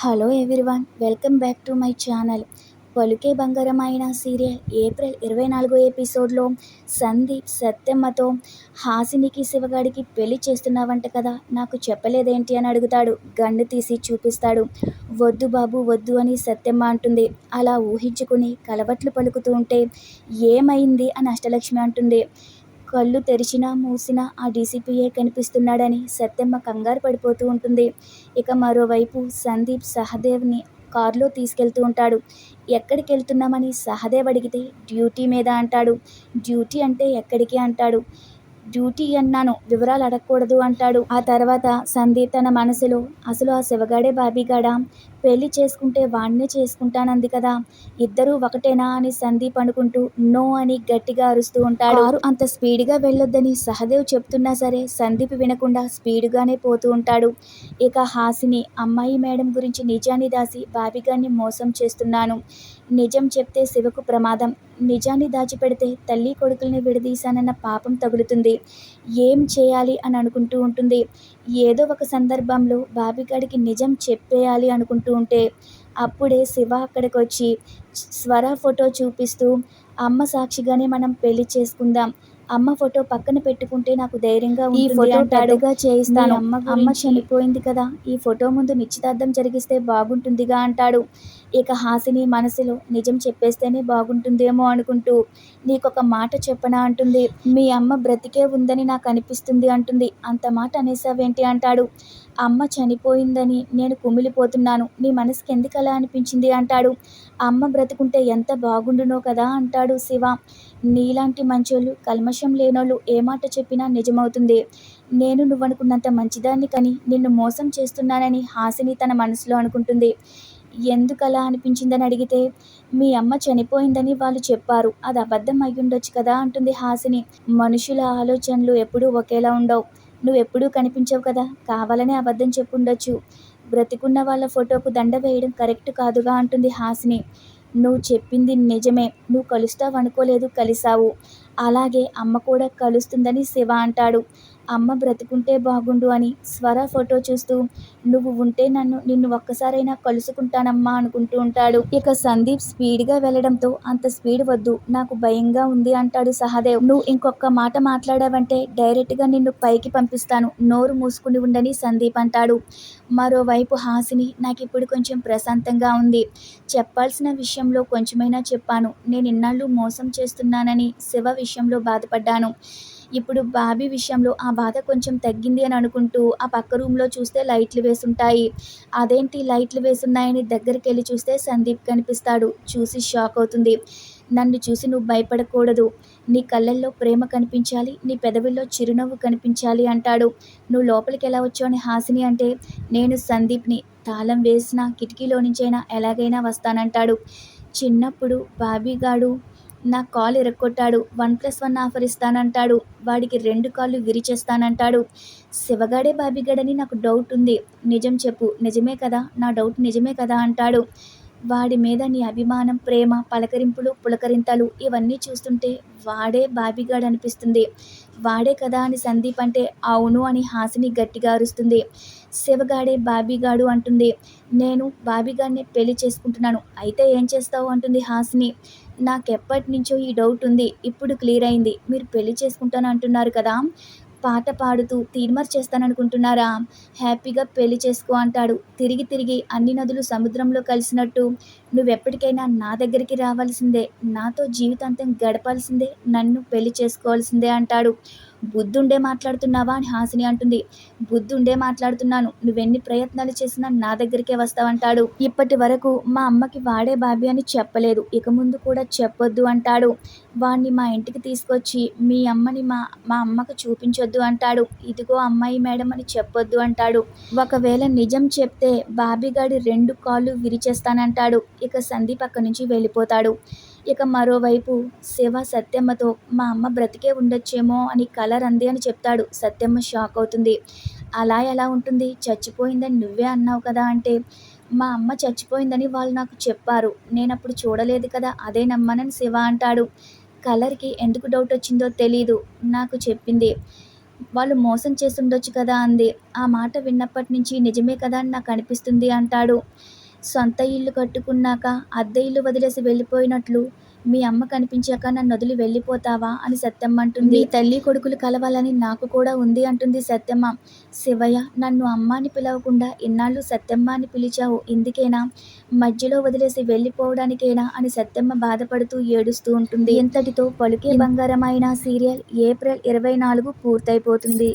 Hello everyone, welcome back to my channel. పలుకే బంగారం అయిన సీరియల్ ఏప్రిల్ 24 ఎపిసోడ్లో సందీప్ సత్యమ్మతో హాసినికి శివగాడికి పెళ్లి చేస్తున్నావంట కదా, నాకు చెప్పలేదేంటి అని అడుగుతాడు. గన్ను తీసి చూపిస్తాడు. వద్దు బాబు వద్దు అని సత్యమ్మ అంటుంది. అలా ఊహించుకుని కలవట్లు పలుకుతూ ఉంటే ఏమైంది అని అష్టలక్ష్మి అంటుంది. కళ్ళు తెరిచినా మూసినా ఆ డీసీపీయే కనిపిస్తున్నాడని సత్యమ్మ కంగారు పడిపోతూ ఉంటుంది. ఇక మరోవైపు సందీప్ సహదేవ్ని కారులో తీసుకెళ్తూ ఉంటాడు. ఎక్కడికి వెళ్తున్నామని సహదేవ్ అడిగితే డ్యూటీ మీద అంటాడు. డ్యూటీ అంటే ఎక్కడికి అంటాడు. డ్యూటీ అన్నాను, వివరాలు అడగకూడదు అంటాడు. ఆ తర్వాత సందీప్ తన మనసులో అసలు ఆ శివగాడే బాబీగాడా, పెళ్లి చేసుకుంటే వాణ్ణే చేసుకుంటానంది కదా, ఇద్దరూ ఒకటేనా అని సందీప్ అనుకుంటూ నో అని గట్టిగా అరుస్తూ ఉంటాడు. కారు అంత స్పీడ్గా వెళ్ళొద్దని సహదేవ్ చెప్తున్నా సరే సందీప్ వినకుండా స్పీడుగానే పోతూ ఉంటాడు. ఇక హాసిని అమ్మాయి మేడం గురించి నిజాన్ని దాసి బాబీగాడిని మోసం చేస్తున్నాను, నిజం చెప్తే శివకు ప్రమాదం, నిజాన్ని దాచిపెడితే తల్లి కొడుకుల్ని విడదీశానన్న పాపం తగులుతుంది, ఏం చేయాలి అని అనుకుంటూ ఉంటుంది. ఏదో ఒక సందర్భంలో బాబీగాడికి నిజం చెప్పేయాలి అనుకుంటూ ఉంటే అప్పుడే శివ అక్కడికి వచ్చి స్వర ఫోటో చూపిస్తూ అమ్మ సాక్షిగానే మనం పెళ్లి చేసుకుందాం, అమ్మ ఫోటో పక్కన పెట్టుకుంటే నాకు ధైర్యంగా ఉంటుంది, ఈ ఫోటో పెద్దగా చేయిస్తాను, అమ్మ చనిపోయింది కదా, ఈ ఫోటో ముందు నిశ్చితార్థం జరిగిస్తే బాగుంటుందిగా అంటాడు. ఇక హాసిని మనసులో నిజం చెప్పేస్తేనే బాగుంటుందేమో అనుకుంటూ నీకొక మాట చెప్పనా అంటుంది. మీ అమ్మ బ్రతికే ఉందని నాకు అనిపిస్తుంది అంటుంది. అంత మాట అనేసావేంటి అంటాడు. అమ్మ చనిపోయిందని నేను కుమిలిపోతున్నాను, నీ మనసుకి ఎందుకు అలా అనిపించింది అంటాడు. అమ్మ బ్రతుకుంటే ఎంత బాగుండునో కదా అంటాడు శివ. నీలాంటి మంచోళ్ళు కల్మషం లేనోళ్ళు ఏ మాట చెప్పినా నిజమవుతుంది, నేను నువ్వనుకున్నంత మంచిదాన్ని కానీ నిన్ను మోసం చేస్తున్నానని హాసిని తన మనసులో అనుకుంటుంది. ఎందుకలా అనిపించిందని అడిగితే మీ అమ్మ చనిపోయిందని వాళ్ళు చెప్పారు, అది అబద్ధం అయ్యుండొచ్చు కదా అంటుంది హాసిని. మనుషుల ఆలోచనలు ఎప్పుడూ ఒకేలా ఉండవు, నువ్వెప్పుడూ కనిపించవు కదా, కావాలనే అబద్ధం చెప్పుండొచ్చు, బ్రతికున్న వాళ్ళ ఫోటోకు దండ వేయడం కరెక్ట్ కాదుగా అంటుంది హాసిని. నువ్వు చెప్పింది నిజమే, నువ్వు కలుస్తావు అనుకోలేదు, కలిసావు, అలాగే అమ్మ కూడా కలుస్తుందని శివ అంటాడు. అమ్మ బ్రతుకుంటే బాగుండు అని స్వర ఫోటో చూస్తూ నువ్వు ఉంటే నిన్ను ఒక్కసారైనా కలుసుకుంటానమ్మా అనుకుంటూ ఉంటాడు. ఇక సందీప్ స్పీడ్గా వెళ్ళడంతో అంత స్పీడ్ వద్దు, నాకు భయంగా ఉంది అంటాడు సహదేవ్. నువ్వు ఇంకొక మాట మాట్లాడావంటే డైరెక్ట్గా నిన్ను పైకి పంపిస్తాను, నోరు మూసుకుని ఉండని సందీప్ అంటాడు. మరోవైపు హాసిని నాకిప్పుడు కొంచెం ప్రశాంతంగా ఉంది, చెప్పాల్సిన విషయంలో కొంచెమైనా చెప్పాను, నేను ఇన్నాళ్ళు మోసం చేస్తున్నానని శివ విషయంలో బాధపడ్డాను, ఇప్పుడు బాబీ విషయంలో ఆ బాధ కొంచెం తగ్గింది అని అనుకుంటూ ఆ పక్క రూమ్లో చూస్తే లైట్లు వేసుంటాయి. అదేంటి లైట్లు వేసున్నాయని దగ్గరికి వెళ్ళి చూస్తే సందీప్ కనిపిస్తాడు. చూసి షాక్ అవుతుంది. నన్ను చూసి నువ్వు భయపడకూడదు, నీ కళ్ళల్లో ప్రేమ కనిపించాలి, నీ పెదవుల్లో చిరునవ్వు కనిపించాలి అంటాడు. నువ్వు లోపలికి ఎలా వచ్చావు అని హాసిని అంటే నేను సందీప్ని, తాళం వేసిన కిటికీలో నుంచైనా ఎలాగైనా వస్తానంటాడు. చిన్నప్పుడు బాబీగాడు నా కాలు ఇరక్కొట్టాడు, 1+1 ఆఫర్ ఇస్తానంటాడు, వాడికి 2 కాళ్ళు విరిచేస్తానంటాడు. శివగాడే బాబీగాడని నాకు డౌట్ ఉంది, నిజం చెప్పు, నిజమే కదా, నా డౌట్ నిజమే కదా అంటాడు. వాడి మీద నీ అభిమానం, ప్రేమ, పలకరింపులు, పులకరింతలు ఇవన్నీ చూస్తుంటే వాడే బాబీగాడు అనిపిస్తుంది, వాడే కదా అని సందీప్ అంటే అవును అని హాసిని గట్టిగా అరుస్తుంది. శివగాడే బాబీగాడు అంటుంది. నేను బాబీగాడిని పెళ్లి చేసుకుంటున్నాను, అయితే ఏం చేస్తావు అంటుంది హాసిని. నాకెప్పటి నుంచో ఈ డౌట్ ఉంది, ఇప్పుడు క్లియర్ అయింది, మీరు పెళ్లి చేసుకుంటాను అంటున్నారు కదా, పాట పాడుతూ తీర్మార్ చేస్తాననుకుంటున్నారా, హ్యాపీగా పెళ్లి చేసుకో అంటాడు. తిరిగి తిరిగి అన్ని నదులు సముద్రంలో కలిసినట్టు నువ్వెప్పటికైనా నా దగ్గరికి రావాల్సిందే, నాతో జీవితాంతం గడపాల్సిందే, నన్ను పెళ్లి చేసుకోవాల్సిందే అంటాడు. బుద్ధుండే మాట్లాడుతున్నావా అని హాసిని అంటుంది. బుద్ధుండే మాట్లాడుతున్నాను, నువ్వెన్ని ప్రయత్నాలు చేసినా నా దగ్గరికే వస్తావంటాడు. ఇప్పటి వరకు మా అమ్మకి వాడే బాబీ అని చెప్పలేదు, ఇక ముందు కూడా చెప్పొద్దు అంటాడు. వాణ్ణి మా ఇంటికి తీసుకొచ్చి మీ అమ్మని మా అమ్మకు చూపించొద్దు అంటాడు. ఇదిగో అమ్మాయి మేడం అని చెప్పొద్దు అంటాడు. ఒకవేళ నిజం చెప్తే బాబీగాడి 2 కాళ్ళు విరిచేస్తానంటాడు. ఇక సందీప్ అక్కడి నుంచి వెళ్ళిపోతాడు. ఇక మరోవైపు శివ సత్యమ్మతో మా అమ్మ బ్రతికే ఉండొచ్చేమో అని కలర్ అంది అని చెప్తాడు. సత్యమ్మ షాక్ అవుతుంది. అలా ఎలా ఉంటుంది, చచ్చిపోయిందని నువ్వే అన్నావు కదా అంటే మా అమ్మ చచ్చిపోయిందని వాళ్ళు నాకు చెప్పారు, నేనప్పుడు చూడలేదు కదా, అదే నమ్మనని శివ అంటాడు. కలర్కి ఎందుకు డౌట్ వచ్చిందో తెలీదు, నాకు చెప్పింది, వాళ్ళు మోసం చేసుండొచ్చు కదా అంది. ఆ మాట విన్నప్పటి నుంచి నిజమే కదా అని నాకు అనిపిస్తుంది అంటాడు. సొంత ఇల్లు కట్టుకున్నాక అద్దె ఇల్లు వదిలేసి వెళ్ళిపోయినట్లు మీ అమ్మ కనిపించాక నన్నొదిలి వెళ్ళిపోతావా అని సత్యమ్మ అంటుంది. మీ తల్లి కొడుకులు కలవాలని నాకు కూడా ఉంది అంటుంది సత్యమ్మ. శివయ్య, నన్ను అమ్మ అని పిలవకుండా ఇన్నాళ్ళు సత్యమ్మ అని పిలిచావు ఇందుకేనా? మధ్యలో వదిలేసి వెళ్ళిపోవడానికేనా అని సత్యమ్మ బాధపడుతూ ఏడుస్తూ ఉంటుంది. ఇంతటితో పలుకే బంగారమైన సీరియల్ ఏప్రిల్ 24 పూర్తయిపోతుంది.